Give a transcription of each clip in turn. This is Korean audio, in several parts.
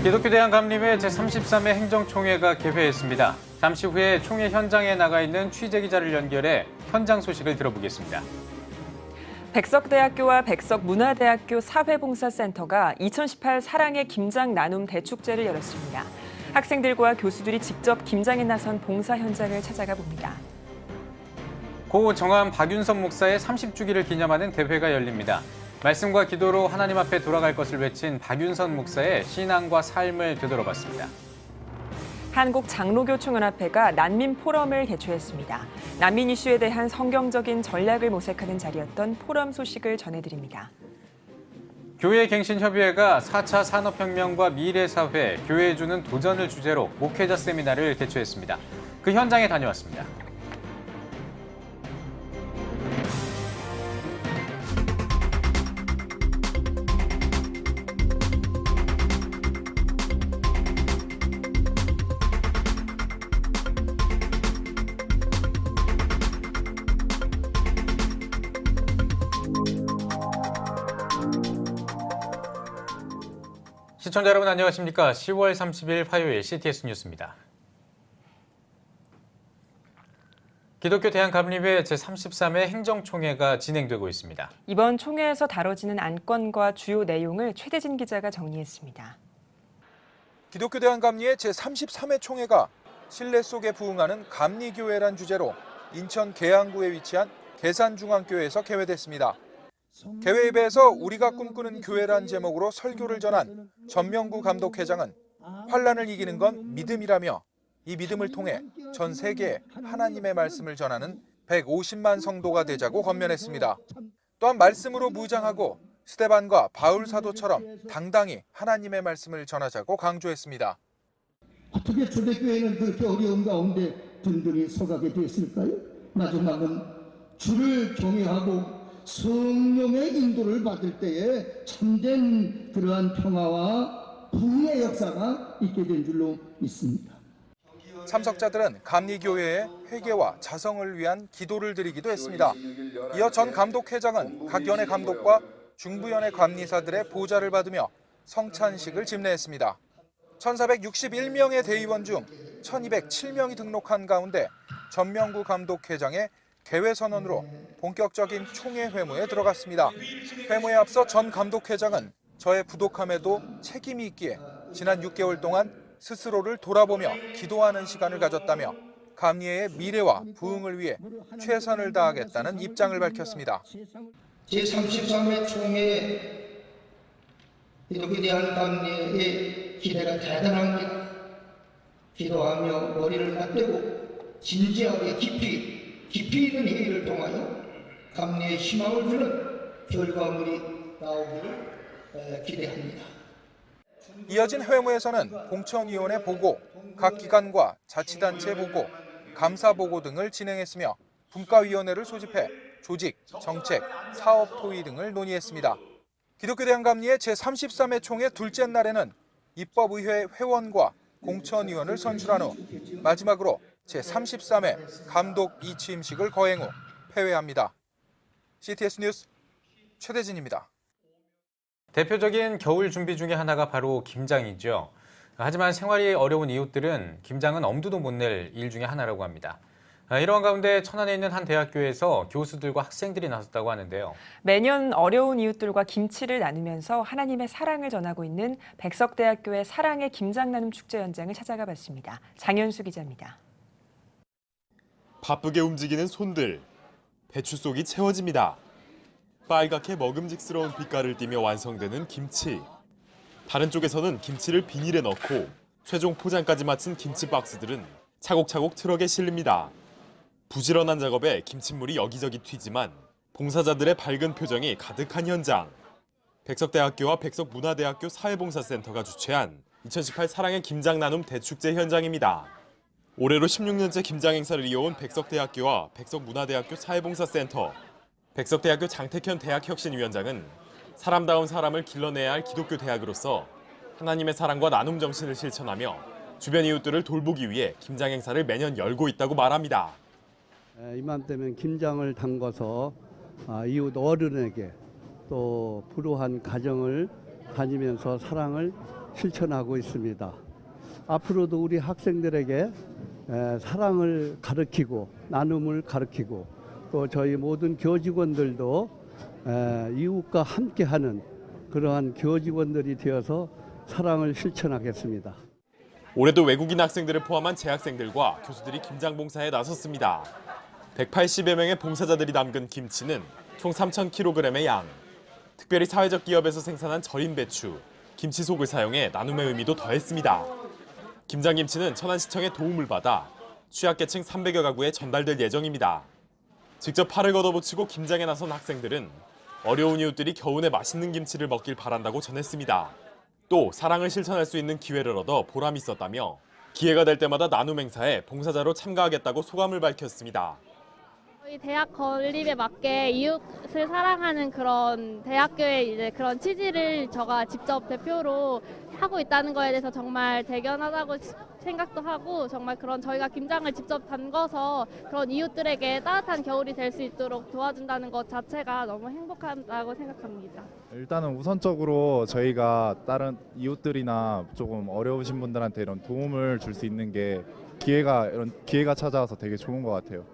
기독교 대한감림회 제33회 행정총회가 개회했습니다. 잠시 후에 총회 현장에 나가 있는 취재기자를 연결해 현장 소식을 들어보겠습니다. 백석대학교와 백석문화대학교 사회봉사센터가 2018 사랑의 김장 나눔 대축제를 열었습니다. 학생들과 교수들이 직접 김장에 나선 봉사 현장을 찾아가 봅니다. 고 정암 박윤선 목사의 30주기를 기념하는 대회가 열립니다. 말씀과 기도로 하나님 앞에 돌아갈 것을 외친 박윤선 목사의 신앙과 삶을 되돌아봤습니다. 한국장로교총연합회가 난민 포럼을 개최했습니다. 난민 이슈에 대한 성경적인 전략을 모색하는 자리였던 포럼 소식을 전해드립니다. 교회갱신협의회가 4차 산업혁명과 미래사회, 교회에 주는 도전을 주제로 목회자 세미나를 개최했습니다. 그 현장에 다녀왔습니다. 시청자 여러분 안녕하십니까? 10월 30일 화요일 CTS 뉴스입니다. 기독교 대한감림회 제33회 행정총회가 진행되고 있습니다. 이번 총회에서 다뤄지는 안건과 주요 내용을 최대진 기자가 정리했습니다. 기독교 대한감리회 제33회 총회가 신뢰 속에 부흥하는 감리교회란 주제로 인천 계양구에 위치한 계산중앙교회에서 개회됐습니다. 개회입에서 우리가 꿈꾸는 교회란 제목으로 설교를 전한 전명구 감독회장은 환란을 이기는 건 믿음이라며 이 믿음을 통해 전 세계에 하나님의 말씀을 전하는 150만 성도가 되자고 권면했습니다. 또한 말씀으로 무장하고 스데반과 바울 사도처럼 당당히 하나님의 말씀을 전하자고 강조했습니다. 어떻게 초대교회는 그렇게 어려운 가운데 든든히 서가게 됐을까요? 마지막은 주를 경외하고 성령의 인도를 받을 때에 참된 그러한 평화와 부흥의 역사가 있게 된 줄로 믿습니다. 참석자들은 감리교회의 회개와 자성을 위한 기도를 드리기도 했습니다. 이어 전 감독회장은 각 연회 감독과 중부연회 감리사들의 보좌를 받으며 성찬식을 집례했습니다. 1461명의 대의원 중 1207명이 등록한 가운데 전명구 감독회장의 개회 선언으로 본격적인 총회 회무에 들어갔습니다. 회무에 앞서 전 감독회장은 저의 부족함에도 책임이 있기에 지난 6개월 동안 스스로를 돌아보며 기도하는 시간을 가졌다며 감리회의 미래와 부흥을 위해 최선을 다하겠다는 입장을 밝혔습니다. 제33회 총회에 기독교 대한감리회의 기대가 대단합니다. 기도하며 머리를 맞대고 진지하게 깊이 있는 회의를 통하여 감리의 희망을 주는 결과물이 나오기를 기대합니다. 이어진 회무에서는 공천위원회 보고, 각 기관과 자치단체 보고, 감사 보고 등을 진행했으며 분과위원회를 소집해 조직, 정책, 사업 토의 등을 논의했습니다. 기독교 대한감리회 제33회 총회 둘째 날에는 입법의회 회원과 공천위원을 선출한 후 마지막으로 제33회 감독 이취임식을 거행 후 폐회합니다. CTS 뉴스 최대진입니다. 대표적인 겨울 준비 중에 하나가 바로 김장이죠. 하지만 생활이 어려운 이웃들은 김장은 엄두도 못 낼 일 중에 하나라고 합니다. 이러한 가운데 천안에 있는 한 대학교에서 교수들과 학생들이 나섰다고 하는데요. 매년 어려운 이웃들과 김치를 나누면서 하나님의 사랑을 전하고 있는 백석대학교의 사랑의 김장 나눔 축제 현장을 찾아가 봤습니다. 장현수 기자입니다. 바쁘게 움직이는 손들, 배추 속이 채워집니다. 빨갛게 먹음직스러운 빛깔을 띠며 완성되는 김치. 다른 쪽에서는 김치를 비닐에 넣고 최종 포장까지 마친 김치 박스들은 차곡차곡 트럭에 실립니다. 부지런한 작업에 김칫물이 여기저기 튀지만 봉사자들의 밝은 표정이 가득한 현장. 백석대학교와 백석문화대학교 사회봉사센터가 주최한 2018 사랑의 김장 나눔 대축제 현장입니다. 올해로 16년째 김장 행사를 이어온 백석대학교와 백석문화대학교 사회봉사센터. 백석대학교 장택현 대학혁신위원장은 사람다운 사람을 길러내야 할 기독교 대학으로서 하나님의 사랑과 나눔 정신을 실천하며 주변 이웃들을 돌보기 위해 김장 행사를 매년 열고 있다고 말합니다. 이맘때면 김장을 담궈서 이웃 어른에게 또 불우한 가정을 다니면서 사랑을 실천하고 있습니다. 앞으로도 우리 학생들에게 사랑을 가르치고 나눔을 가르치고 또 저희 모든 교직원들도 이웃과 함께하는 그러한 교직원들이 되어서 사랑을 실천하겠습니다. 올해도 외국인 학생들을 포함한 재학생들과 교수들이 김장 봉사에 나섰습니다. 180여 명의 봉사자들이 담근 김치는 총 3,000kg의 양. 특별히 사회적 기업에서 생산한 절임 배추, 김치속을 사용해 나눔의 의미도 더했습니다. 김장김치는 천안시청의 도움을 받아 취약계층 300여 가구에 전달될 예정입니다. 직접 팔을 걷어붙이고 김장에 나선 학생들은 어려운 이웃들이 겨우내 맛있는 김치를 먹길 바란다고 전했습니다. 또 사랑을 실천할 수 있는 기회를 얻어 보람이 있었다며 기회가 될 때마다 나눔 행사에 봉사자로 참가하겠다고 소감을 밝혔습니다. 저희 대학 건립에 맞게 이웃을 사랑하는 그런 대학교의 이제 그런 취지를 제가 직접 대표로 하고 있다는 거에 대해서 정말 대견하다고 생각도 하고 정말 그런 저희가 김장을 직접 담궈서 그런 이웃들에게 따뜻한 겨울이 될 수 있도록 도와준다는 것 자체가 너무 행복하다고 생각합니다. 일단은 우선적으로 저희가 다른 이웃들이나 조금 어려우신 분들한테 이런 도움을 줄 수 있는 게 이런 기회가 찾아와서 되게 좋은 것 같아요.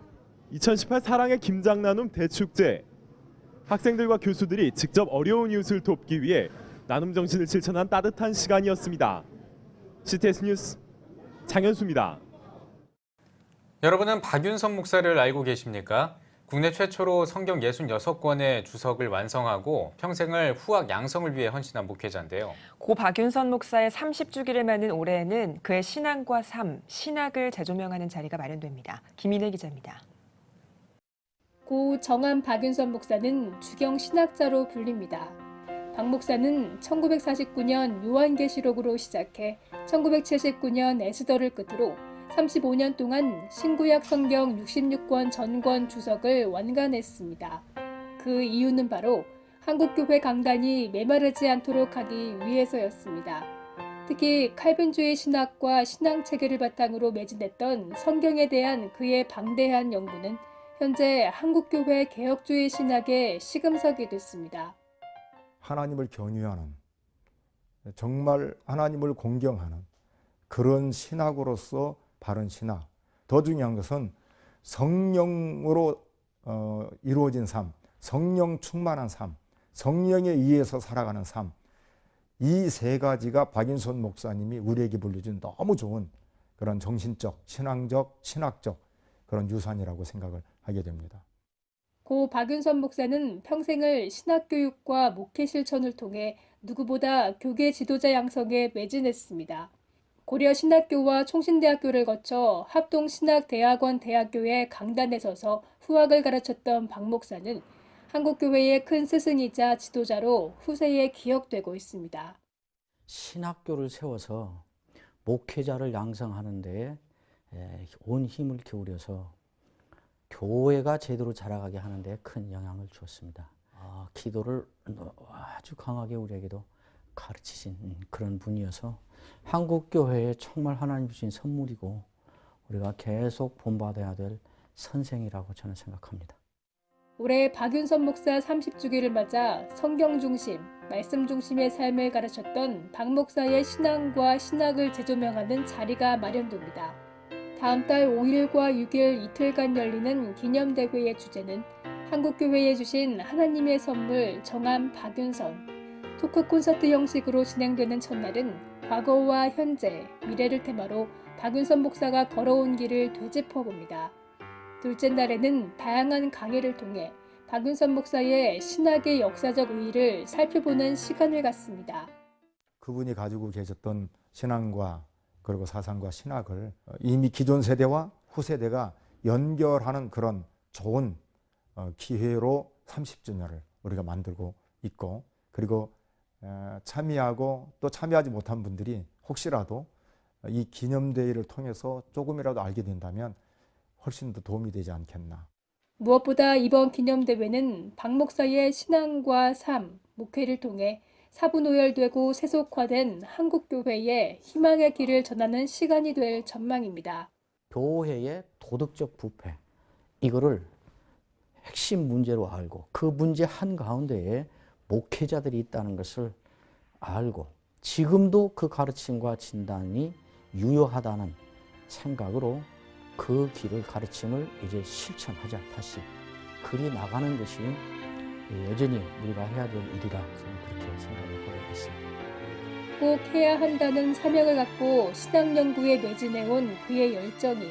2018 사랑의 김장 나눔 대축제. 학생들과 교수들이 직접 어려운 이웃을 돕기 위해 나눔 정신을 실천한 따뜻한 시간이었습니다. CTS 뉴스 장현수입니다. 여러분은 박윤선 목사를 알고 계십니까? 국내 최초로 성경 66권의 주석을 완성하고 평생을 후학 양성을 위해 헌신한 목회자인데요. 고 박윤선 목사의 30주기를 맞는 올해에는 그의 신앙과 삶, 신학을 재조명하는 자리가 마련됩니다. 김인혜 기자입니다. 고 정한 박윤선 목사는 주경 신학자로 불립니다. 박 목사는 1949년 요한계시록으로 시작해 1979년 에스더를 끝으로 35년 동안 신구약 성경 66권 전권 주석을 완간했습니다. 그 이유는 바로 한국교회 강단이 메마르지 않도록 하기 위해서였습니다. 특히 칼빈주의 신학과 신앙체계를 바탕으로 매진했던 성경에 대한 그의 방대한 연구는 현재 한국교회 개혁주의 신학의 시금석이 됐습니다. 하나님을 경외하는, 정말 하나님을 공경하는 그런 신학으로서 바른 신학. 더 중요한 것은 성령으로 이루어진 삶, 성령 충만한 삶, 성령에 의해서 살아가는 삶. 이 세 가지가 박윤선 목사님이 우리에게 물려준 너무 좋은 그런 정신적, 신앙적, 신학적 그런 유산이라고 생각을 하게 됩니다. 고 박윤선 목사는 평생을 신학교육과 목회 실천을 통해 누구보다 교계 지도자 양성에 매진했습니다. 고려 신학교와 총신대학교를 거쳐 합동신학대학원 대학교의 강단에 서서 후학을 가르쳤던 박 목사는 한국교회의 큰 스승이자 지도자로 후세에 기억되고 있습니다. 신학교를 세워서 목회자를 양성하는 데에 온 힘을 기울여서 교회가 제대로 자라가게 하는 데 큰 영향을 주었습니다. 기도를 아주 강하게 우리에게도 가르치신 그런 분이어서 한국교회에 정말 하나님 주신 선물이고 우리가 계속 본받아야 될 선생이라고 저는 생각합니다. 올해 박윤선 목사 30주기를 맞아 성경 중심, 말씀 중심의 삶을 가르쳤던 박 목사의 신앙과 신학을 재조명하는 자리가 마련됩니다. 다음 달 5일과 6일 이틀간 열리는 기념대회의 주제는 한국교회에 주신 하나님의 선물 정한 박윤선. 토크 콘서트 형식으로 진행되는 첫날은 과거와 현재, 미래를 테마로 박윤선 목사가 걸어온 길을 되짚어봅니다. 둘째 날에는 다양한 강의를 통해 박윤선 목사의 신학의 역사적 의의를 살펴보는 시간을 갖습니다. 그분이 가지고 계셨던 신앙과 그리고 사상과 신학을 이미 기존 세대와 후세대가 연결하는 그런 좋은 기회로 30주년을 우리가 만들고 있고, 그리고 참여하고 또 참여하지 못한 분들이 혹시라도 이 기념대회를 통해서 조금이라도 알게 된다면 훨씬 더 도움이 되지 않겠나. 무엇보다 이번 기념대회는 박 목사의 신앙과 삶, 목회를 통해 사분오열되고 세속화된 한국교회의 희망의 길을 전하는 시간이 될 전망입니다. 교회의 도덕적 부패, 이거를 핵심 문제로 알고 그 문제 한가운데에 목회자들이 있다는 것을 알고 지금도 그 가르침과 진단이 유효하다는 생각으로 그 길을 가르침을 이제 실천하자 다시 그리 나가는 것이 여전히 우리가 해야 될 일이라 저는 그렇게 생각을 하고 있습니다. 꼭 해야 한다는 사명을 갖고 신학 연구에 매진해온 그의 열정이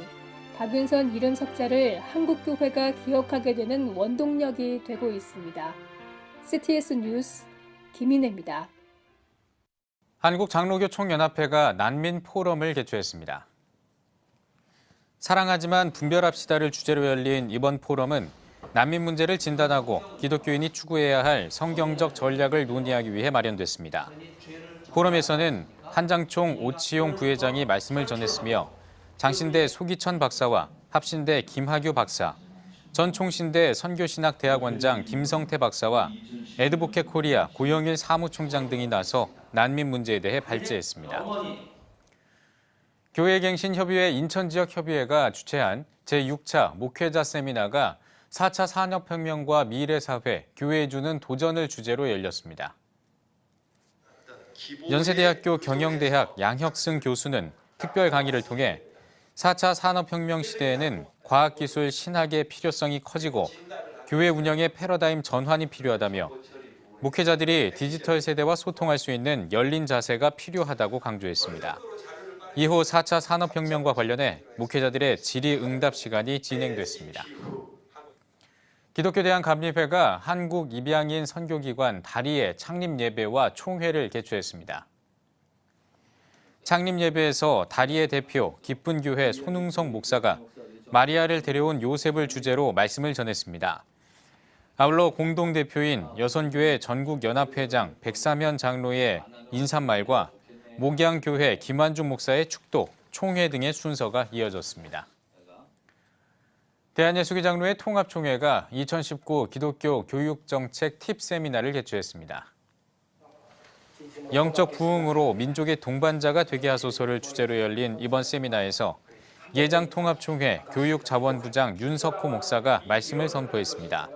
박윤선 이름 석자를 한국교회가 기억하게 되는 원동력이 되고 있습니다. CTS 뉴스 김인혜입니다. 한국장로교 총연합회가 난민 포럼을 개최했습니다. 사랑하지만 분별합시다를 주제로 열린 이번 포럼은 난민 문제를 진단하고 기독교인이 추구해야 할 성경적 전략을 논의하기 위해 마련됐습니다. 포럼에서는 한장총 오치용 부회장이 말씀을 전했으며 장신대 소기천 박사와 합신대 김하규 박사, 전 총신대 선교신학대학원장 김성태 박사와 에드보켓 코리아 고영일 사무총장 등이 나서 난민 문제에 대해 발제했습니다. 교회갱신협의회 인천지역협의회가 주최한 제6차 목회자 세미나가 4차 산업혁명과 미래사회, 교회에 주는 도전을 주제로 열렸습니다. 연세대학교 경영대학 양혁승 교수는 특별 강의를 통해 4차 산업혁명 시대에는 과학기술 신학의 필요성이 커지고 교회 운영의 패러다임 전환이 필요하다며 목회자들이 디지털 세대와 소통할 수 있는 열린 자세가 필요하다고 강조했습니다. 이후 4차 산업혁명과 관련해 목회자들의 질의응답 시간이 진행됐습니다. 기독교 대한감리회가 한국 입양인 선교기관 다리의 창립예배와 총회를 개최했습니다. 창립예배에서 다리의 대표 기쁜교회 손흥성 목사가 마리아를 데려온 요셉을 주제로 말씀을 전했습니다. 아울러 공동대표인 여선교회 전국연합회장 백사면 장로의 인사말과 목양교회 김환중 목사의 축독, 총회 등의 순서가 이어졌습니다. 대한예수교 장로회 통합총회가 2019 기독교 교육정책 팁 세미나를 개최했습니다. 영적 부흥으로 민족의 동반자가 되게 하소서를 주제로 열린 이번 세미나에서 예장통합총회 교육자원부장 윤석호 목사가 말씀을 선포했습니다.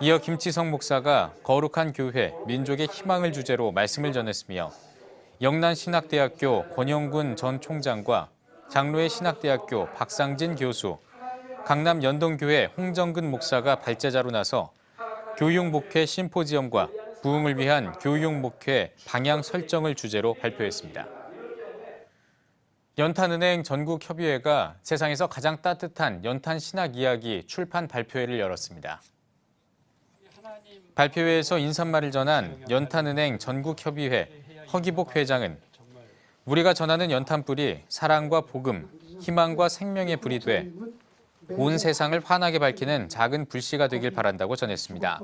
이어 김치성 목사가 거룩한 교회, 민족의 희망을 주제로 말씀을 전했으며 영란신학대학교 권영군 전 총장과 장로회 신학대학교 박상진 교수, 강남 연동교회 홍정근 목사가 발제자로 나서 교육목회 심포지엄과 부흥을 위한 교육목회 방향 설정을 주제로 발표했습니다. 연탄은행 전국협의회가 세상에서 가장 따뜻한 연탄 신학 이야기 출판 발표회를 열었습니다. 발표회에서 인사말을 전한 연탄은행 전국협의회 허기복 회장은 우리가 전하는 연탄불이 사랑과 복음, 희망과 생명의 불이 돼 온 세상을 환하게 밝히는 작은 불씨가 되길 바란다고 전했습니다.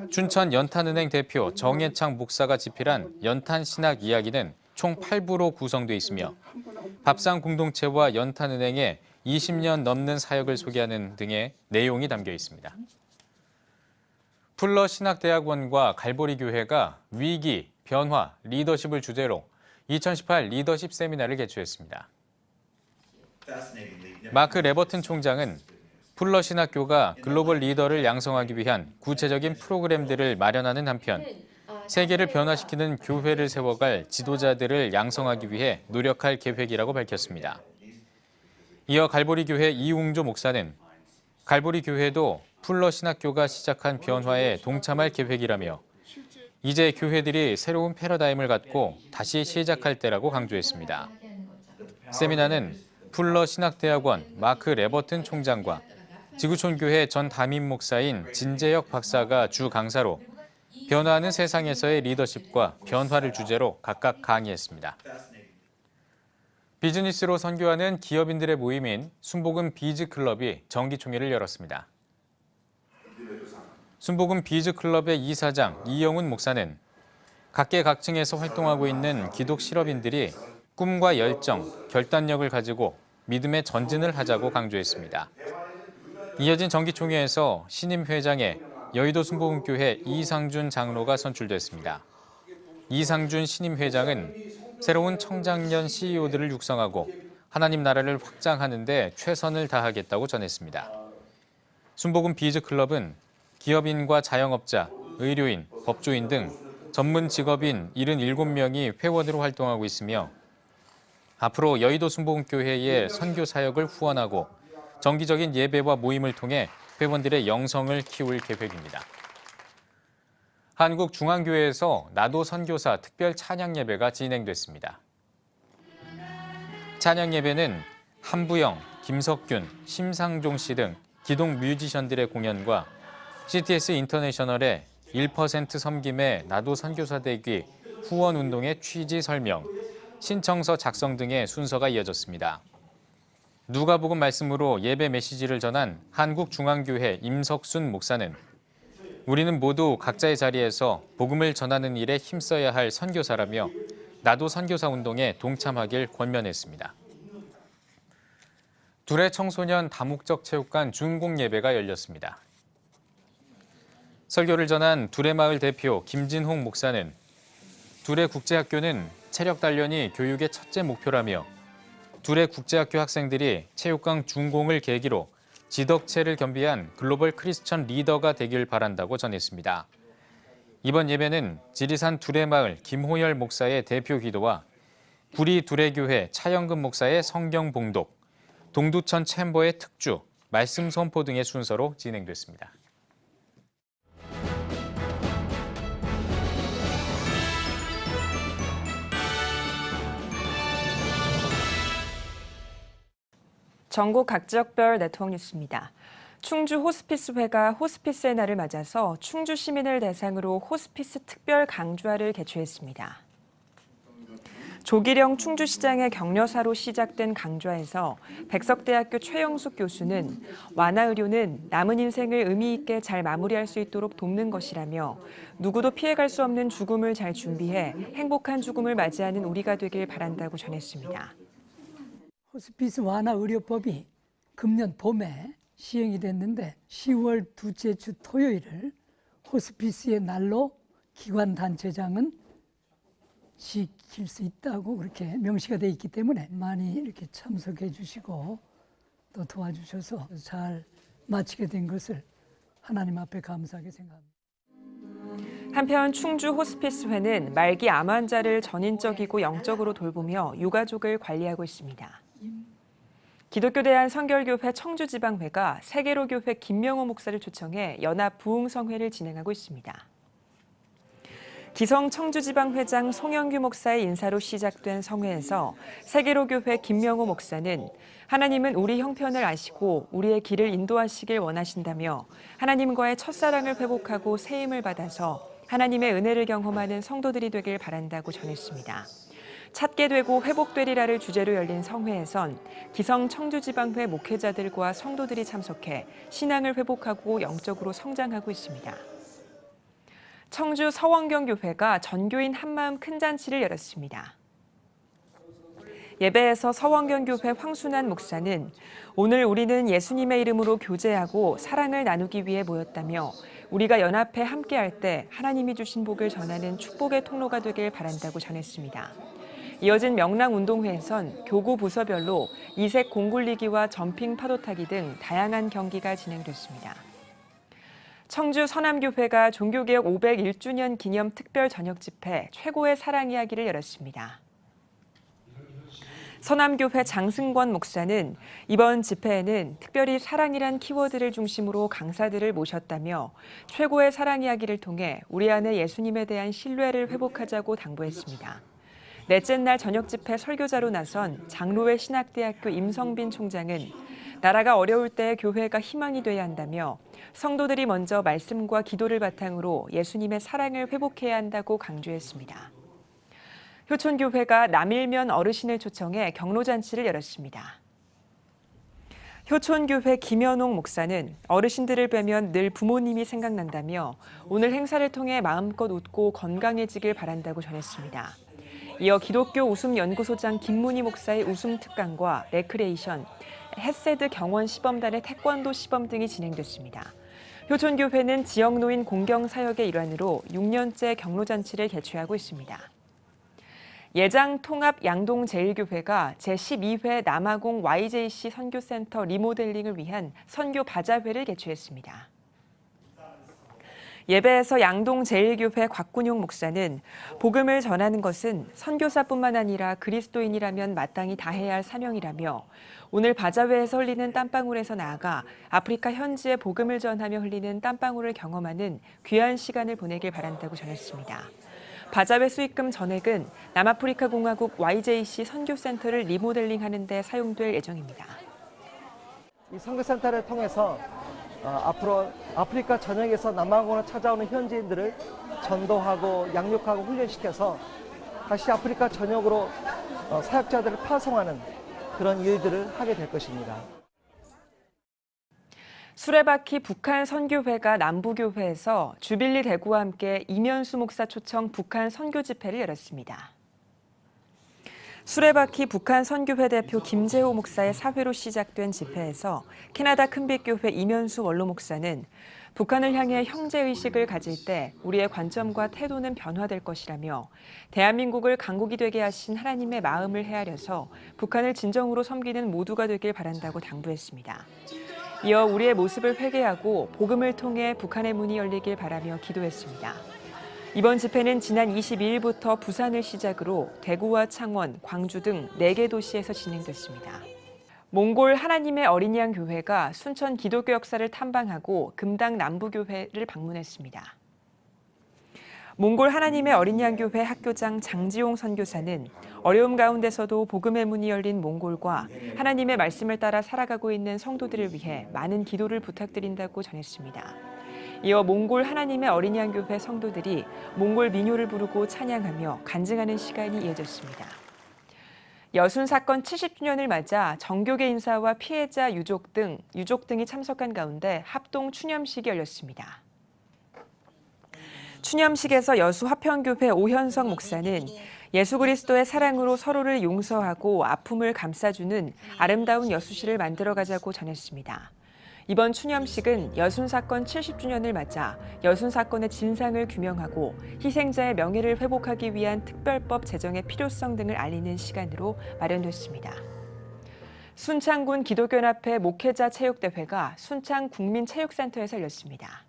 춘천 연탄은행 대표 정해창 목사가 집필한 연탄 신학 이야기는 총 8부로 구성되어 있으며 밥상 공동체와 연탄은행의 20년 넘는 사역을 소개하는 등의 내용이 담겨 있습니다. 풀러 신학대학원과 갈보리 교회가 위기, 변화, 리더십을 주제로 2018 리더십 세미나를 개최했습니다. 마크 레버튼 총장은 풀러 신학교가 글로벌 리더를 양성하기 위한 구체적인 프로그램들을 마련하는 한편 세계를 변화시키는 교회를 세워갈 지도자들을 양성하기 위해 노력할 계획이라고 밝혔습니다. 이어 갈보리 교회 이웅조 목사는 갈보리 교회도 풀러 신학교가 시작한 변화에 동참할 계획이라며 이제 교회들이 새로운 패러다임을 갖고 다시 시작할 때라고 강조했습니다. 세미나는 풀러 신학대학원 마크 레버튼 총장과 지구촌교회 전 담임 목사인 진재혁 박사가 주 강사로 변화하는 세상에서의 리더십과 변화를 주제로 각각 강의했습니다. 비즈니스로 선교하는 기업인들의 모임인 순복음 비즈클럽이 정기총회를 열었습니다. 순복음 비즈클럽의 이사장 이영훈 목사는 각계각층에서 활동하고 있는 기독 실업인들이 꿈과 열정, 결단력을 가지고 믿음의 전진을 하자고 강조했습니다. 이어진 정기총회에서 신임 회장에 여의도 순복음교회 이상준 장로가 선출됐습니다. 이상준 신임 회장은 새로운 청장년 CEO들을 육성하고 하나님 나라를 확장하는 데 최선을 다하겠다고 전했습니다. 순복음 비즈클럽은 기업인과 자영업자, 의료인, 법조인 등 전문 직업인 77명이 회원으로 활동하고 있으며 앞으로 여의도 순복음교회의 선교 사역을 후원하고 정기적인 예배와 모임을 통해 회원들의 영성을 키울 계획입니다. 한국중앙교회에서 나도 선교사 특별 찬양 예배가 진행됐습니다. 찬양 예배는 한부영, 김석균, 심상종 씨 등 기동 뮤지션들의 공연과 CTS 인터내셔널의 1% 섬김의 나도 선교사 되기 후원 운동의 취지 설명, 신청서 작성 등의 순서가 이어졌습니다. 누가복음 말씀으로 예배 메시지를 전한 한국중앙교회 임석순 목사는 우리는 모두 각자의 자리에서 복음을 전하는 일에 힘써야 할 선교사라며 나도 선교사 운동에 동참하길 권면했습니다. 두레 청소년 다목적 체육관 준공 예배가 열렸습니다. 설교를 전한 두레마을 대표 김진홍 목사는 두레국제학교는 체력 단련이 교육의 첫째 목표라며 두레국제학교 학생들이 체육관 준공을 계기로 지덕체를 겸비한 글로벌 크리스천 리더가 되길 바란다고 전했습니다. 이번 예배는 지리산 두레마을 김호열 목사의 대표 기도와 구리 두레교회 차영근 목사의 성경 봉독, 동두천 챔버의 특주, 말씀 선포 등의 순서로 진행됐습니다. 전국 각 지역별 네트워크 뉴스입니다. 충주 호스피스회가 호스피스의 날을 맞아서 충주 시민을 대상으로 호스피스 특별 강좌를 개최했습니다. 조기령 충주시장의 격려사로 시작된 강좌에서 백석대학교 최영숙 교수는 완화의료는 남은 인생을 의미 있게 잘 마무리할 수 있도록 돕는 것이라며 누구도 피해갈 수 없는 죽음을 잘 준비해 행복한 죽음을 맞이하는 우리가 되길 바란다고 전했습니다. 호스피스 완화 의료법이 금년 봄에 시행이 됐는데 10월 둘째 주 토요일을 호스피스의 날로 기관 단체장은 지킬 수 있다고 그렇게 명시가 돼 있기 때문에 많이 이렇게 참석해 주시고 또 도와주셔서 잘 마치게 된 것을 하나님 앞에 감사하게 생각합니다. 한편 충주 호스피스회는 말기 암 환자를 전인적이고 영적으로 돌보며 유가족을 관리하고 있습니다. 기독교 대한성결교회 청주지방회가 세계로교회 김명호 목사를 초청해 연합 부흥성회를 진행하고 있습니다. 기성 청주지방회장 송영규 목사의 인사로 시작된 성회에서 세계로교회 김명호 목사는 하나님은 우리 형편을 아시고 우리의 길을 인도하시길 원하신다며 하나님과의 첫사랑을 회복하고 세임을 받아서 하나님의 은혜를 경험하는 성도들이 되길 바란다고 전했습니다. 찾게 되고 회복되리라를 주제로 열린 성회에선 기성 청주지방회 목회자들과 성도들이 참석해 신앙을 회복하고 영적으로 성장하고 있습니다. 청주 서원경교회가 전교인 한마음 큰 잔치를 열었습니다. 예배에서 서원경교회 황순환 목사는 오늘 우리는 예수님의 이름으로 교제하고 사랑을 나누기 위해 모였다며 우리가 연합해 함께할 때 하나님이 주신 복을 전하는 축복의 통로가 되길 바란다고 전했습니다. 이어진 명랑운동회에선 교구 부서별로 이색 공굴리기와 점핑 파도타기 등 다양한 경기가 진행됐습니다. 청주 서남교회가 종교개혁 501주년 기념 특별 저녁 집회 최고의 사랑 이야기를 열었습니다. 서남교회 장승권 목사는 이번 집회에는 특별히 사랑이란 키워드를 중심으로 강사들을 모셨다며 최고의 사랑 이야기를 통해 우리 안에 예수님에 대한 신뢰를 회복하자고 당부했습니다. 넷째 날 저녁 집회 설교자로 나선 장로회 신학대학교 임성빈 총장은 나라가 어려울 때 교회가 희망이 돼야 한다며 성도들이 먼저 말씀과 기도를 바탕으로 예수님의 사랑을 회복해야 한다고 강조했습니다. 효촌교회가 남일면 어르신을 초청해 격로잔치를 열었습니다. 효촌교회 김현옥 목사는 어르신들을 뵈면 늘 부모님이 생각난다며 오늘 행사를 통해 마음껏 웃고 건강해지길 바란다고 전했습니다. 이어 기독교 웃음연구소장 김문희 목사의 웃음 특강과 레크레이션, 햇세드 경원 시범단의 태권도 시범 등이 진행됐습니다. 효촌교회는 지역노인 공경사역의 일환으로 6년째 격로잔치를 개최하고 있습니다. 예장통합 양동제일교회가 제12회 남아공 YJC 선교센터 리모델링을 위한 선교 바자회를 개최했습니다. 예배에서 양동 제1교회 곽군용 목사는 복음을 전하는 것은 선교사뿐만 아니라 그리스도인이라면 마땅히 다해야 할 사명이라며 오늘 바자회에서 흘리는 땀방울에서 나아가 아프리카 현지에 복음을 전하며 흘리는 땀방울을 경험하는 귀한 시간을 보내길 바란다고 전했습니다. 바자회 수익금 전액은 남아프리카 공화국 YJC 선교센터를 리모델링하는 데 사용될 예정입니다. 이 선교센터를 통해서 앞으로 아프리카 전역에서 남아공으로 찾아오는 현지인들을 전도하고 양육하고 훈련시켜서 다시 아프리카 전역으로 사역자들을 파송하는 그런 일들을 하게 될 것입니다. 수레바퀴 북한 선교회가 남부교회에서 주빌리 대구와 함께 이면수 목사 초청 북한 선교 집회를 열었습니다. 수레바퀴 북한 선교회 대표 김재호 목사의 사회로 시작된 집회에서 캐나다 큰빛교회 이면수 원로 목사는 북한을 향해 형제의식을 가질 때 우리의 관점과 태도는 변화될 것이라며 대한민국을 강국이 되게 하신 하나님의 마음을 헤아려서 북한을 진정으로 섬기는 모두가 되길 바란다고 당부했습니다. 이어 우리의 모습을 회개하고 복음을 통해 북한의 문이 열리길 바라며 기도했습니다. 이번 집회는 지난 22일부터 부산을 시작으로 대구와 창원, 광주 등 4개 도시에서 진행됐습니다. 몽골 하나님의 어린 양 교회가 순천 기독교 역사를 탐방하고 금당 남부교회를 방문했습니다. 몽골 하나님의 어린 양 교회 학교장 장지용 선교사는 어려움 가운데서도 복음의 문이 열린 몽골과 하나님의 말씀을 따라 살아가고 있는 성도들을 위해 많은 기도를 부탁드린다고 전했습니다. 이어 몽골 하나님의 어린 양 교회 성도들이 몽골 민요를 부르고 찬양하며 간증하는 시간이 이어졌습니다. 여순 사건 70주년을 맞아 정교계 인사와 피해자 유족 등이 참석한 가운데 합동 추념식이 열렸습니다. 추념식에서 여수 화평교회 오현석 목사는 예수 그리스도의 사랑으로 서로를 용서하고 아픔을 감싸주는 아름다운 여수시를 만들어가자고 전했습니다. 이번 추념식은 여순 사건 70주년을 맞아 여순 사건의 진상을 규명하고 희생자의 명예를 회복하기 위한 특별법 제정의 필요성 등을 알리는 시간으로 마련됐습니다. 순창군 기독교연합회 목회자 체육대회가 순창 국민체육센터에서 열렸습니다.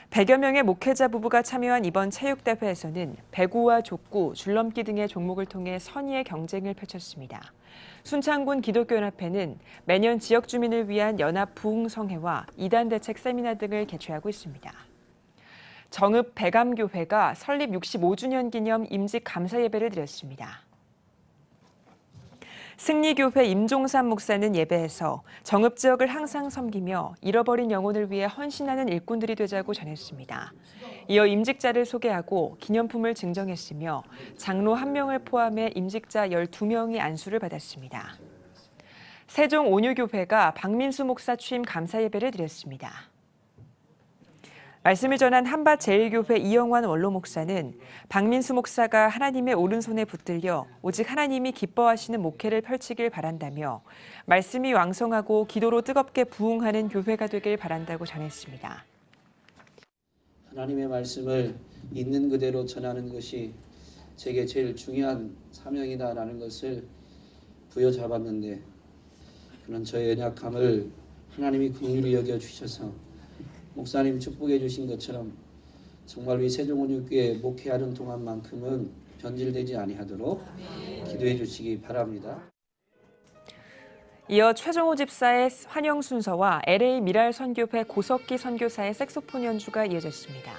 100여 명의 목회자 부부가 참여한 이번 체육대회에서는 배구와 족구, 줄넘기 등의 종목을 통해 선의의 경쟁을 펼쳤습니다. 순창군 기독교연합회는 매년 지역 주민을 위한 연합 부흥성회와 이단 대책 세미나 등을 개최하고 있습니다. 정읍 배감교회가 설립 65주년 기념 임직 감사 예배를 드렸습니다. 승리교회 임종삼 목사는 예배에서 정읍 지역을 항상 섬기며 잃어버린 영혼을 위해 헌신하는 일꾼들이 되자고 전했습니다. 이어 임직자를 소개하고 기념품을 증정했으며 장로 1명을 포함해 임직자 12명이 안수를 받았습니다. 세종 온유교회가 박민수 목사 취임 감사 예배를 드렸습니다. 말씀을 전한 한밭 제1교회 이영환 원로 목사는 박민수 목사가 하나님의 오른손에 붙들려 오직 하나님이 기뻐하시는 목회를 펼치길 바란다며 말씀이 왕성하고 기도로 뜨겁게 부흥하는 교회가 되길 바란다고 전했습니다. 하나님의 말씀을 있는 그대로 전하는 것이 제게 제일 중요한 사명이다라는 것을 부여잡았는데 그런 저의 연약함을 하나님이 긍휼히 여겨주셔서 목사님 축복해 주신 것처럼 정말 우리 세종온유교회 목회하는 동안만큼은 변질되지 아니하도록 기도해 주시기 바랍니다. 이어 최종호 집사의 환영 순서와 LA 미랄 선교회 고석기 선교사의 색소폰 연주가 이어졌습니다.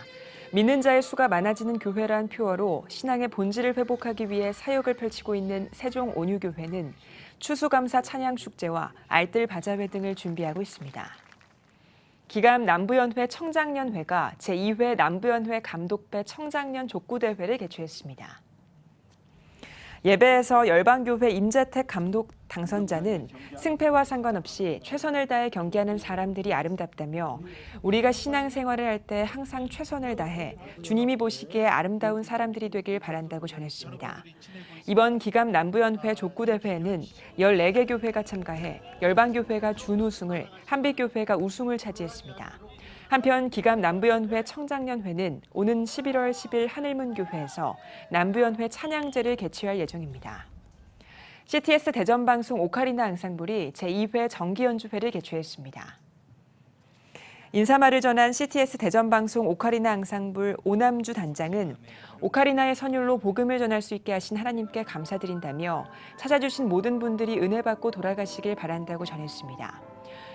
믿는 자의 수가 많아지는 교회란 표어로 신앙의 본질을 회복하기 위해 사역을 펼치고 있는 세종온유교회는 추수감사 찬양 축제와 알뜰 바자회 등을 준비하고 있습니다. 기감 남부연회 청장년회가 제2회 남부연회 감독배 청장년 족구대회를 개최했습니다. 예배에서 열방교회 임재택 감독 당선자는 승패와 상관없이 최선을 다해 경기하는 사람들이 아름답다며 우리가 신앙생활을 할 때 항상 최선을 다해 주님이 보시기에 아름다운 사람들이 되길 바란다고 전했습니다. 이번 기감 남부연회 족구대회에는 14개 교회가 참가해 열방교회가 준우승을, 한빛교회가 우승을 차지했습니다. 한편 기감 남부연회 청장년회는 오는 11월 10일 하늘문교회에서 남부연회 찬양제를 개최할 예정입니다. CTS 대전방송 오카리나 앙상블이 제2회 정기연주회를 개최했습니다. 인사말을 전한 CTS 대전방송 오카리나 앙상블 오남주 단장은 오카리나의 선율로 복음을 전할 수 있게 하신 하나님께 감사드린다며 찾아주신 모든 분들이 은혜 받고 돌아가시길 바란다고 전했습니다.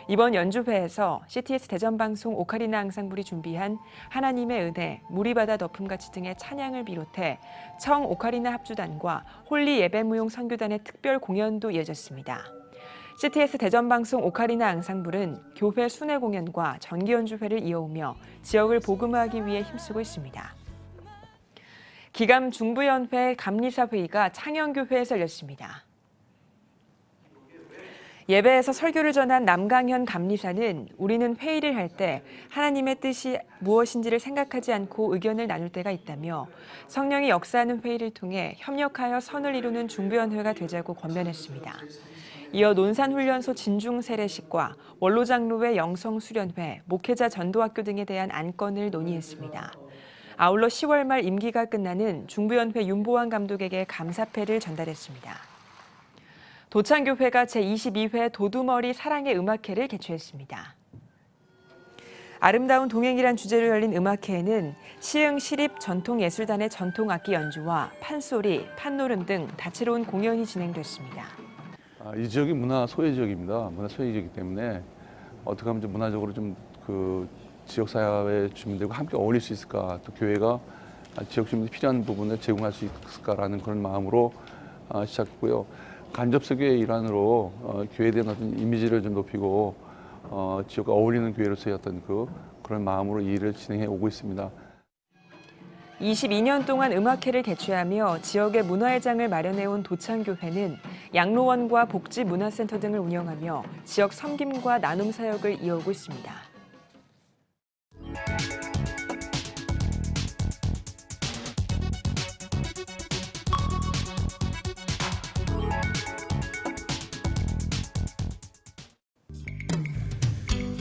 이번 연주회에서 CTS 대전방송 오카리나 앙상블이 준비한 하나님의 은혜, 무리바다 덮음같이 등의 찬양을 비롯해 청 오카리나 합주단과 홀리 예배무용 선교단의 특별 공연도 이어졌습니다. CTS 대전방송 오카리나 앙상블은 교회 순회 공연과 정기 연주회를 이어오며 지역을 복음화하기 위해 힘쓰고 있습니다. 기감 중부연회 감리사 회의가 창녕교회에서 열렸습니다. 예배에서 설교를 전한 남강현 감리사는 우리는 회의를 할 때 하나님의 뜻이 무엇인지를 생각하지 않고 의견을 나눌 때가 있다며 성령이 역사하는 회의를 통해 협력하여 선을 이루는 중부연회가 되자고 권면했습니다. 이어 논산훈련소 진중세례식과 원로장로회 영성수련회, 목회자 전도학교 등에 대한 안건을 논의했습니다. 아울러 10월 말 임기가 끝나는 중부연회 윤보환 감독에게 감사패를 전달했습니다. 도창교회가 제22회 도두머리 사랑의 음악회를 개최했습니다. 아름다운 동행이란 주제로 열린 음악회에는 시흥 시립 전통예술단의 전통악기 연주와 판소리, 판노름 등 다채로운 공연이 진행됐습니다. 이 지역이 문화 소외 지역입니다. 문화 소외 지역이기 때문에 어떻게 하면 좀 문화적으로 좀 그 지역 사회 주민들과 함께 어울릴 수 있을까, 또 교회가 지역 주민들이 필요한 부분을 제공할 수 있을까라는 그런 마음으로 시작했고요. 간접설교의 일환으로 교회에 대한 어떤 이미지를 좀 높이고 지역과 어울리는 교회로서의 어떤 그런 마음으로 이 일을 진행해 오고 있습니다. 22년 동안 음악회를 개최하며 지역의 문화회장을 마련해온 도창교회는 양로원과 복지문화센터 등을 운영하며 지역 섬김과 나눔 사역을 이어오고 있습니다.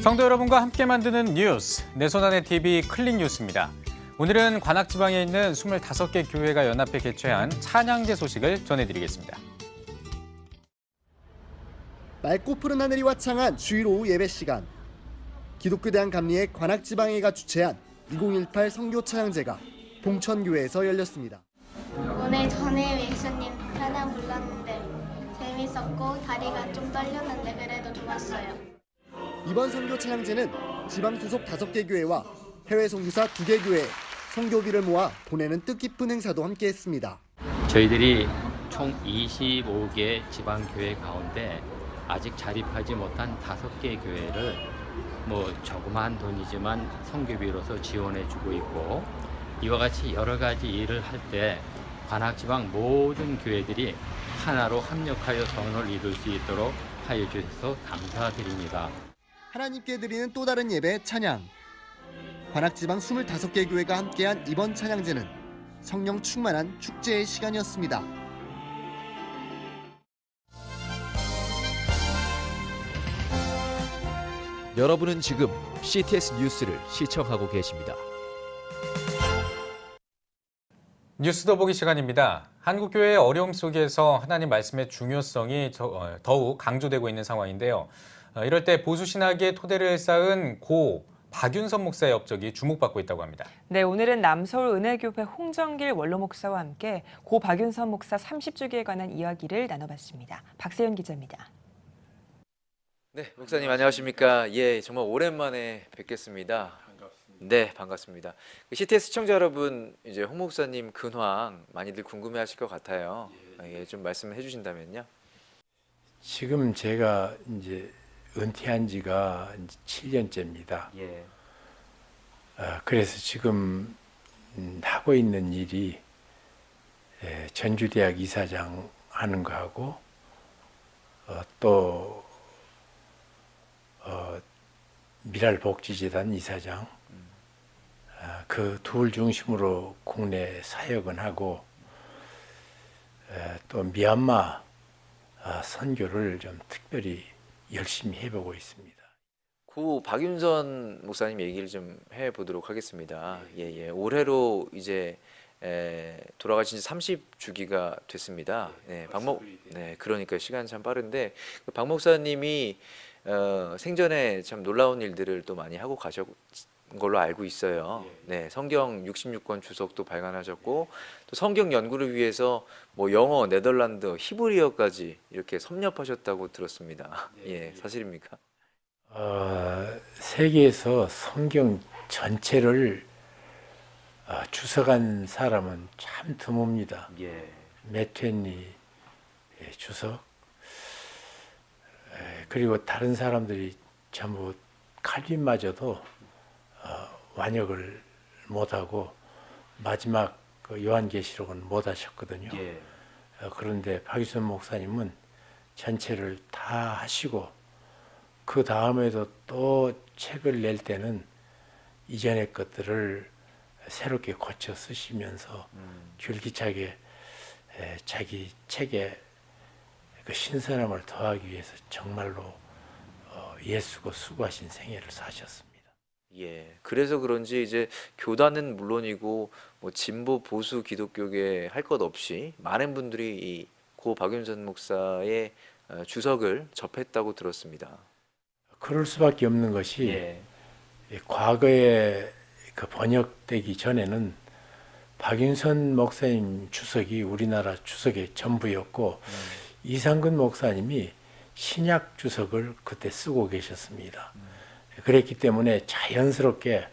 성도 여러분과 함께 만드는 뉴스, 내 손 안의 TV 클릭 뉴스입니다. 오늘은 관악지방에 있는 25개 교회가 연합해 개최한 찬양제 소식을 전해드리겠습니다. 맑고 푸른 하늘이 화창한 주일 오후 예배 시간. 기독교대학 감리의 관악지방회가 주최한 2018 선교 찬양제가 봉천교회에서 열렸습니다. 오늘 전에 예수님 찬양 불렀는데 재밌었고 다리가 좀 떨렸는데 그래도 좋았어요. 이번 선교 찬양제는 지방 소속 5개 교회와 해외 선교사 2개 교회 선교비를 모아 보내는 뜻깊은 행사도 함께했습니다. 저희들이 총 25개 지방교회 가운데 아직 자립하지 못한 5개 교회를 조그마한 돈이지만 선교비로서 지원해주고 있고, 이와 같이 여러 가지 일을 할 때 관악지방 모든 교회들이 하나로 합력하여 선을 이룰 수 있도록 하여 주셔서 감사드립니다. 하나님께 드리는 또 다른 예배 찬양. 관악지방 25개 교회가 함께한 이번 찬양제는 성령 충만한 축제의 시간이었습니다. 여러분은 지금 CTS 뉴스를 시청하고 계십니다. 뉴스 더 보기 시간입니다. 한국교회의 어려움 속에서 하나님 말씀의 중요성이 더욱 강조되고 있는 상황인데요. 이럴 때 보수신학의 토대를 쌓은 고 박윤선 목사의 업적이 주목받고 있다고 합니다. 네, 오늘은 남서울 은혜교회 홍정길 원로 목사와 함께 고 박윤선 목사 30주기에 관한 이야기를 나눠봤습니다. 박세현 기자입니다. 네, 목사님 안녕하십니까? 예, 정말 오랜만에 뵙겠습니다. 네, 반갑습니다. CTS 시청자 여러분, 이제 홍 목사님 근황 많이들 궁금해하실 것 같아요. 예, 좀 말씀해 주신다면요. 지금 제가 이제 은퇴한 지가 이제 7년째입니다. 예. 그래서 지금 하고 있는 일이 전주대학 이사장 하는 거하고 또 미랄복지재단 이사장 그 둘 중심으로 국내 사역은 하고 또 미얀마 선교를 좀 특별히 열심히 해보고 있습니다. 고 박윤선 목사님 얘기를 좀 해보도록 하겠습니다. 예. 올해로 이제 돌아가신 지 30주기가 됐습니다. 네, 그러니까 시간 참 빠른데 박 목사님이 생전에 참 놀라운 일들을 또 많이 하고 가셨 걸로 알고 있어요. 네, 성경 66권 주석도 발간하셨고 또 성경 연구를 위해서 뭐 영어, 네덜란드, 히브리어까지 이렇게 섭렵하셨다고 들었습니다. 예, 사실입니까? 세계에서 성경 전체를 주석한 사람은 참 드뭅니다. 매트헨리 주석, 그리고 다른 사람들이 전부 칼빈마저도 완역을 못하고 마지막 그 요한계시록은 못하셨거든요. 그런데 박유선 목사님은 전체를 다 하시고 그 다음에도 또 책을 낼 때는 이전의 것들을 새롭게 고쳐 쓰시면서 줄기차게 자기 책에 그 신선함을 더하기 위해서 정말로 애쓰고 수고하신 생애를 사셨습니다. 예, 그래서 그런지 이제 교단은 물론이고 뭐 진보 보수 기독교계 할 것 없이 많은 분들이 이 고 박윤선 목사의 주석을 접했다고 들었습니다. 그럴 수밖에 없는 것이 과거에 그 번역되기 전에는 박윤선 목사님 주석이 우리나라 주석의 전부였고 이상근 목사님이 신약 주석을 그때 쓰고 계셨습니다. 그랬기 때문에 자연스럽게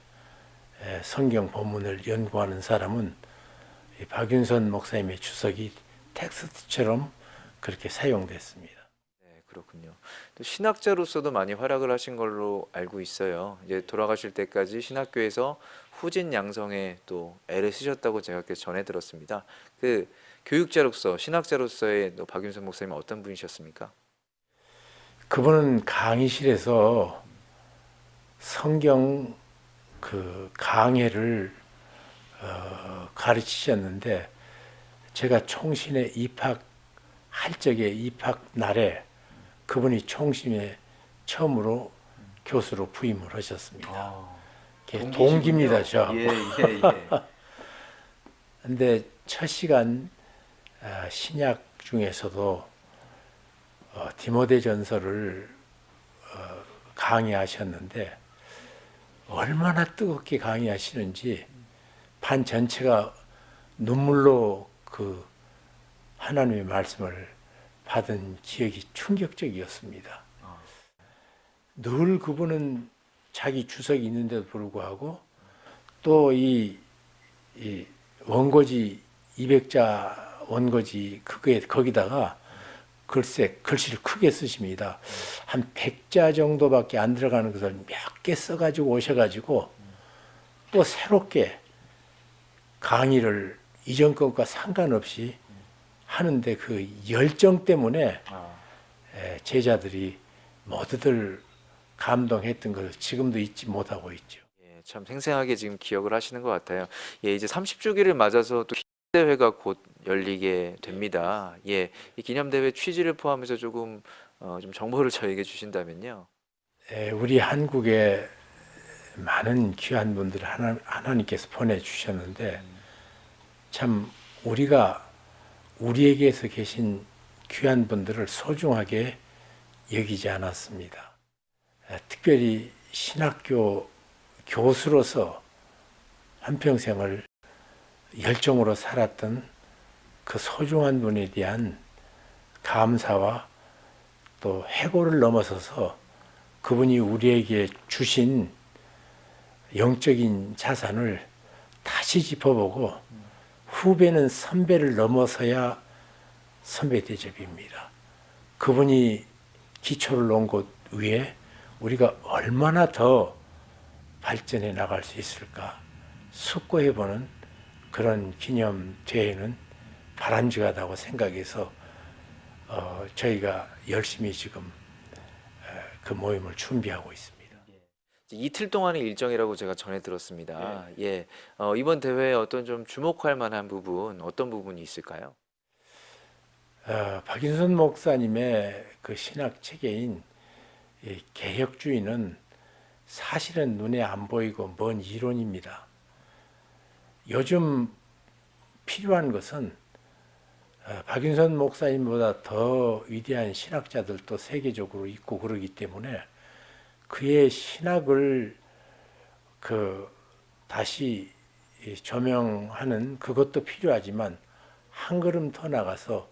성경 본문을 연구하는 사람은 박윤선 목사님의 주석이 텍스트처럼 그렇게 사용됐습니다. 네, 그렇군요. 또 신학자로서도 많이 활약을 하신 걸로 알고 있어요. 이제 돌아가실 때까지 신학교에서 후진 양성에 또 애를 쓰셨다고 제가 전해 들었습니다. 그 교육자로서 신학자로서의 또 박윤선 목사님은 어떤 분이셨습니까? 그분은 강의실에서 성경 그 강해를 가르치셨는데 제가 총신에 입학할 적에 입학 날에 그분이 총신에 처음으로 교수로 부임을 하셨습니다. 동기입니다, 저. 근데 첫 시간 신약 중에서도 디모데전서를 강의하셨는데 얼마나 뜨겁게 강의하시는지 반 전체가 눈물로 그 하나님의 말씀을 받은 기억이 충격적이었습니다. 늘 그분은 자기 주석이 있는데도 불구하고 또 이 원고지 200자 원고지 거기다가 글씨를 크게 쓰십니다. 한 100자 정도밖에 안 들어가는 것을 몇 개 써가지고 오셔가지고 또 새롭게 강의를 이전 것과 상관없이 하는데 그 열정 때문에 제자들이 모두들 감동했던 것을 지금도 잊지 못하고 있죠. 예, 참 생생하게 지금 기억을 하시는 것 같아요. 예, 이제 30주기를 맞아서 또 기념대회가 곧 열리게 됩니다. 예, 이 기념대회 취지를 포함해서 조금 좀 정보를 저에게 주신다면요. 우리 한국에 많은 귀한 분들을 하나님께서 보내주셨는데 참 우리가 우리에게서 계신 귀한 분들을 소중하게 여기지 않았습니다. 특별히 신학교 교수로서 한평생을 열정으로 살았던 그 소중한 분에 대한 감사와 또 해고를 넘어서서 그분이 우리에게 주신 영적인 자산을 다시 짚어보고 후배는 선배를 넘어서야 선배 대접입니다. 그분이 기초를 놓은 곳 위에 우리가 얼마나 더 발전해 나갈 수 있을까 숙고해보는 그런 기념대회는 바람직하다고 생각해서 저희가 열심히 지금 그 모임을 준비하고 있습니다. 이틀 동안의 일정이라고 제가 전해 들었습니다. 예, 이번 대회에 어떤 좀 주목할 만한 부분, 어떤 부분이 있을까요? 박윤선 목사님의 그 신학 체계인 개혁주의는 사실은 눈에 안 보이고 먼 이론입니다. 요즘 필요한 것은 박윤선 목사님보다 더 위대한 신학자들도 세계적으로 있고 그러기 때문에 그의 신학을 다시 조명하는 그것도 필요하지만 한 걸음 더 나가서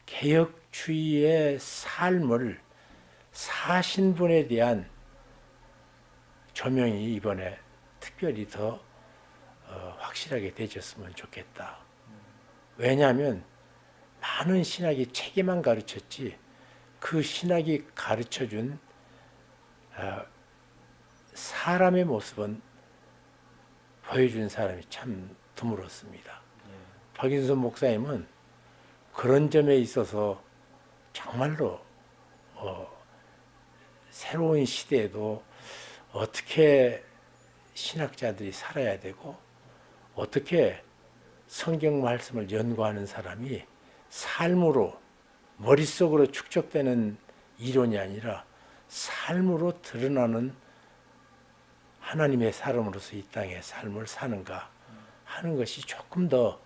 개혁주의의 삶을 사신 분에 대한 조명이 이번에 특별히 더 확실하게 되졌으면 좋겠다. 왜냐하면 많은 신학이 책에만 가르쳤지 그 신학이 가르쳐준 사람의 모습은 보여준 사람이 참 드물었습니다. 박윤선 목사님은 그런 점에 있어서 정말로 새로운 시대에도 어떻게 신학자들이 살아야 되고 어떻게 성경 말씀을 연구하는 사람이 삶으로 머릿속으로 축적되는 이론이 아니라 삶으로 드러나는 하나님의 사람으로서 이 땅의 삶을 사는가 하는 것이 조금 더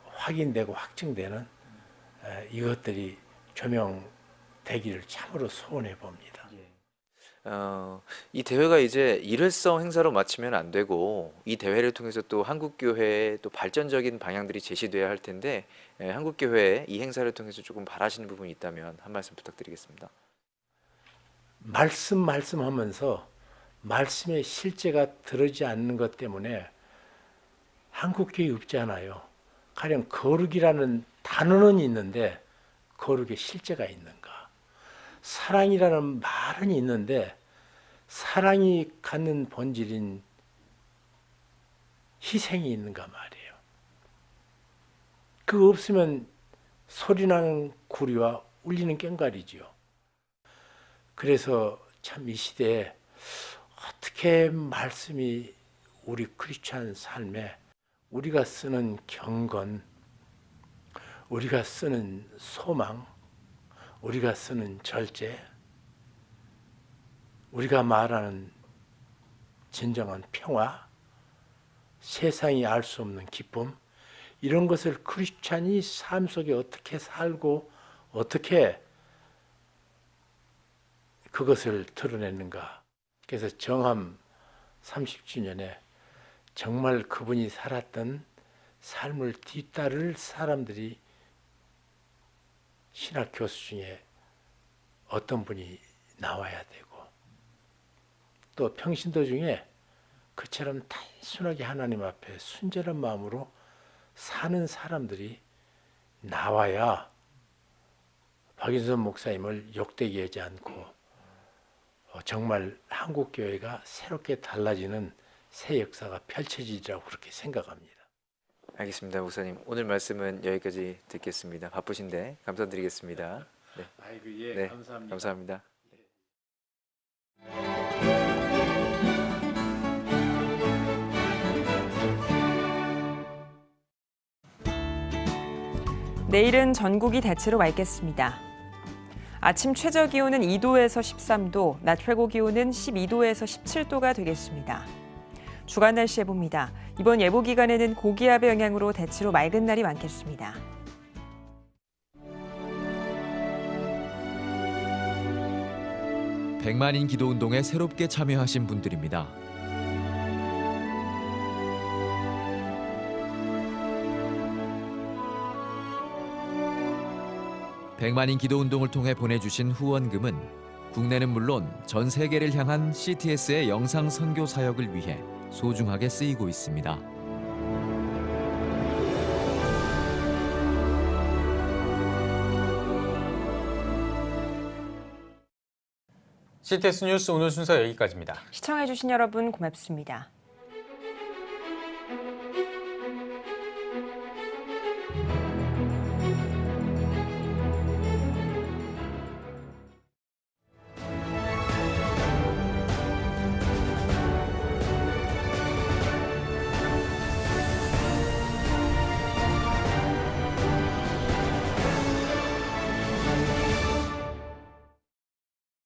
확인되고 확증되는 이것들이 조명되기를 참으로 소원해 봅니다. 이 대회가 이제 일회성 행사로 마치면 안 되고 이 대회를 통해서 또 한국교회의 또 발전적인 방향들이 제시돼야 할 텐데 한국교회 이 행사를 통해서 조금 바라시는 부분이 있다면 한 말씀 부탁드리겠습니다. 말씀하면서 말씀의 실제가 들어지지 않는 것 때문에 한국교회 없잖아요. 가령 거룩이라는 단어는 있는데 거룩의 실제가 있는가? 사랑이라는 말은 있는데 사랑이 갖는 본질인 희생이 있는가 말이에요. 그거 없으면 소리나는 구리와 울리는 꽹과리지요. 그래서 참 이 시대에 어떻게 말씀이 우리 크리스찬 삶에 우리가 쓰는 경건, 우리가 쓰는 소망, 우리가 쓰는 절제, 우리가 말하는 진정한 평화, 세상이 알 수 없는 기쁨, 이런 것을 크리스찬이 삶 속에 어떻게 살고 어떻게 그것을 드러내는가. 그래서 정함 30주년에 정말 그분이 살았던 삶을 뒤따를 사람들이 신학 교수 중에 어떤 분이 나와야 되고 또 평신도 중에 그처럼 단순하게 하나님 앞에 순전한 마음으로 사는 사람들이 나와야 박윤선 목사님을 욕되게 하지 않고 정말 한국교회가 새롭게 달라지는 새 역사가 펼쳐지리라고 그렇게 생각합니다. 알겠습니다, 목사님. 오늘 말씀은 여기까지 듣겠습니다. 바쁘신데 감사드리겠습니다. 네. 아이고 예, 네, 감사합니다. 감사합니다. 내일은 전국이 대체로 맑겠습니다. 아침 최저 기온은 2도에서 13도, 낮 최고 기온은 12도에서 17도가 되겠습니다. 주간 날씨 예보입니다. 이번 예보 기간에는 고기압의 영향으로 대체로 맑은 날이 많겠습니다. 백만인 기도운동에 새롭게 참여하신 분들입니다. 백만인 기도운동을 통해 보내주신 후원금은 국내는 물론 전 세계를 향한 CTS의 영상 선교 사역을 위해 소중하게 쓰이고 있습니다. CTS 뉴스 오늘 순서 여기까지입니다. 시청해주신 여러분 고맙습니다.